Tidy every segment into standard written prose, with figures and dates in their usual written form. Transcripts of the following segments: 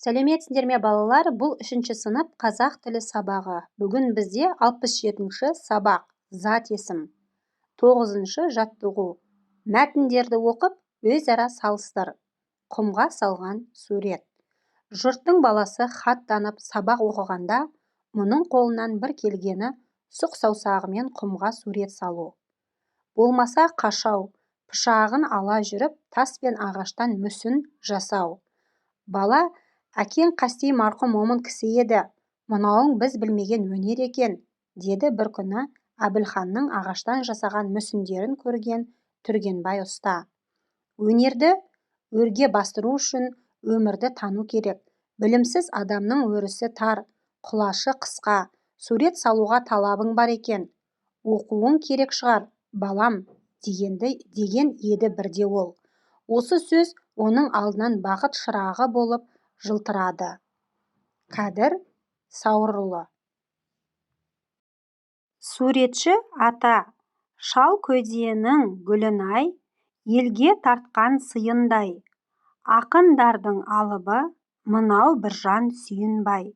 Сәлеметсіздер ме балалар? Бұл 3-ші сынып қазақ тілі сабағы. Бүгін бізде 67-ші сабақ зат есім. 9-шы жаттығу. Мәтіндерді оқып, өзара салыстыр. Құмға салған сурет. Жұрттың баласы хат танып сабақ оқығанда, мұның қолынан бір келгені сұқ саусағымен құмға сурет салу. Болмаса қашау, пышағын ала жүріп, тас пен ағаштан мүсін жасау. Бала, әкең Қастей марқұм момын кісі еді, мынауың біз білмеген өнер екен, деді бір күні Әбілханның ағаштан жасаған мүсіндерін көрген Түргенбай ұста. Өнерді өрге бастыру үшін өмірді тану керек. Білімсіз адамның өрісі тар, құлашы қысқа, сурет салуға талабың бар екен. Оқуың керек шығар, балам, деген еді бірде ол. Осы сөз оның алдынан бақыт шырағы болып жылтырады. Қадір Сауырұлы. Суретші ата, шал көденің гүлін-ай, елге тартқан сыйындай. Ақындардың алыбы, мынау біржан сүйінбай.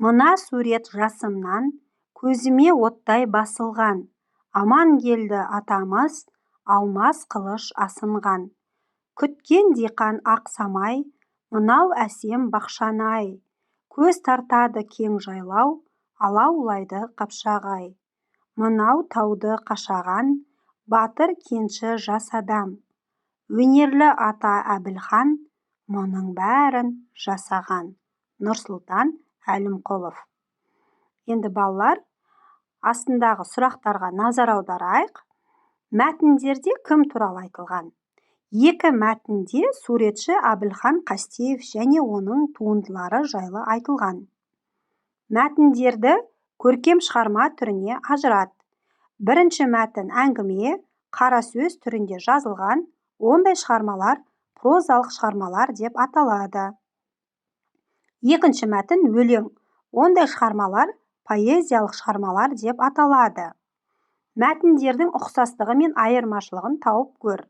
Мына сурет жасымнан, көзіме оттай басылған. Аман келді атамыз, алмас қылыш асынған. Күткен диқан ақ самай, мынау әсем бақшаны-ай. Көз тартады кең жайлау, алаулайды қапшағай. Мынау тауды қашаған, батыр кенші жас адам. Өнерлі ата Әбілхан, мұның бәрін жасаған. Нұрсұлтан Әлімқұлов. Енді балалар, астындағы сұрақтарға назар аударайық. Мәтіндерде кім туралы айтылған? Екі мәтінде суретші Әбілхан Қастеев және оның туындылары жайлы айтылған. Мәтіндерді көркем шығарма түріне ажырат. Бірінші мәтін әңгіме, қара сөз түрінде жазылған, ондай шығармалар прозалық шығармалар деп аталады. Екінші мәтін өлең, ондай шығармалар поэзиялық шығармалар деп аталады. Мәтіндердің ұқсастығы мен айырмашылығын тауып көр.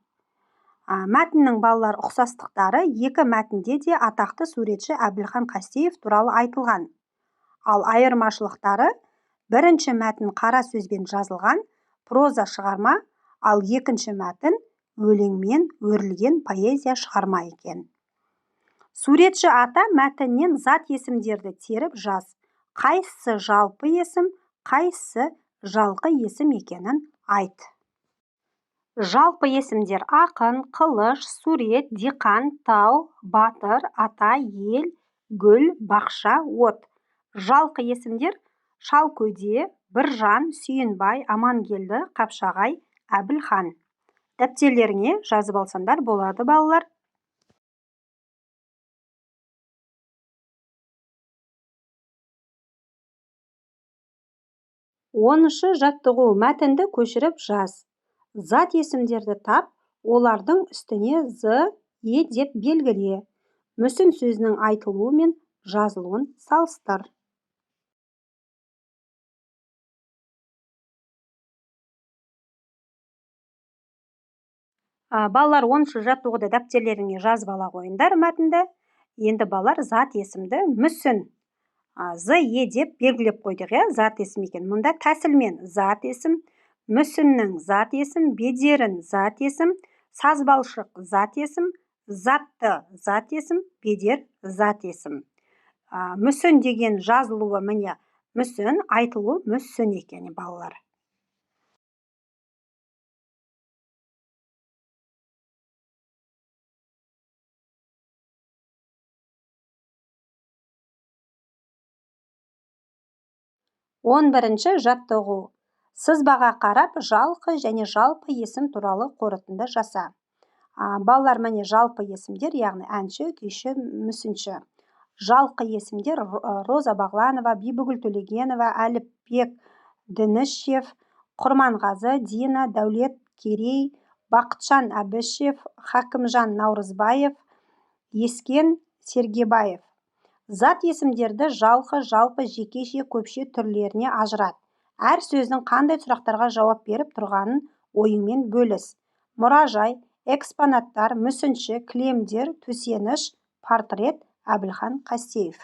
Мәтіннің балалар ұқсастықтары екі мәтінде де атақты суретші Әбілхан Қастеев туралы айтылған. Ал айырмашылықтары бірінші мәтін қара сөзбен жазылған проза шығарма, ал екінші мәтін өлеңмен өрілген поэзия шығарма екен. Суретші ата мәтіннен зат есімдерді теріп жаз. Қайсысы жалпы есім, қайсысы жалқы есім екенін айт. Жалпы есімдер ақын, қылыш, сурет, диқан, тау, батыр, ата, ел, гүл, бақша, от. Жалқы есімдер Шалкөде, Біржан, Сүйінбай, Амангелді, Қапшағай, Әбілхан. Дәптерлеріңе жазып алсаңдар болады балалар. Оныншы жаттығу. Мәтінді көшіріп жаз. Зат есімдерді тап, олардың үстіне з, е деп белгіле. Мүсін сөзінің айтылуы мен жазылуын салыстыр. Балалар 10-шы жаттығуды дәптерлеріңе жазып ала қойыңдар мәтінді. Енді балалар зат есімді мүсін. З, е деп белгілеп қойдық, зат есім екен. Мұнда тәсілмен зат есім, мүсіннің зат есім, бедерін зат есім, сазбалшық зат есім, затты зат есім, бедер зат есім. Мүсін деген жазылуы міне мүсін, айтылуы мүсін екен балалар. Он бірінші жаттығу. Сызбаға қарап, жалқы және жалпы есім туралы қорытынды жаса. Балалар міне жалпы есімдер, яғни әнші, күйші, мүсінші. Жалқы есімдер Роза Бағланова, Бибігүл Төлегенова, Әліпбек Дінішев, Құрманғазы, Дина, Дәулет Керей, Бақытжан Әбішев, Хакімжан Наурызбаев, Ескен Сергебаев. Зат есімдерді жалқы, жалпы, жекеше, көпше түрлеріне ажырат. Әр сөздің қандай сұрақтарға жауап беріп тұрғанын ойыңмен бөліс. Мұражай, экспонаттар, мүсінші, кілемдер, төсеніш, портрет, Әбілхан Қастеев.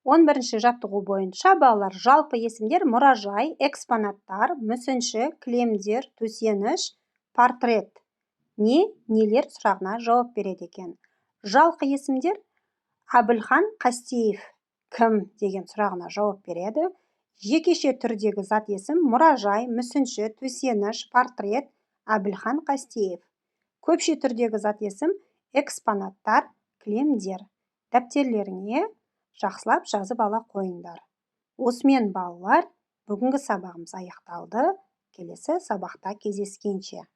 11-ші жаттығу бойынша балалар жалпы есімдер мұражай, экспонаттар, мүсінші, кілемдер, төсеніш, портрет. Нелер сұрағына жауап береді екен. Жалпы есімдер Әбілхан Қастеев кім деген сұрағына жауап береді. Жекеше түрдегі зат есім мұражай, мүсінші, төсеніш, портрет, Әбілхан Қастеев. Көпше түрдегі зат есім экспонаттар, кілемдер. Дәптерлеріңе жақсылап жазып ала қойыңдар. Осымен балалар, бүгінгі сабағымыз аяқталды. Келесі сабақта кездескенше.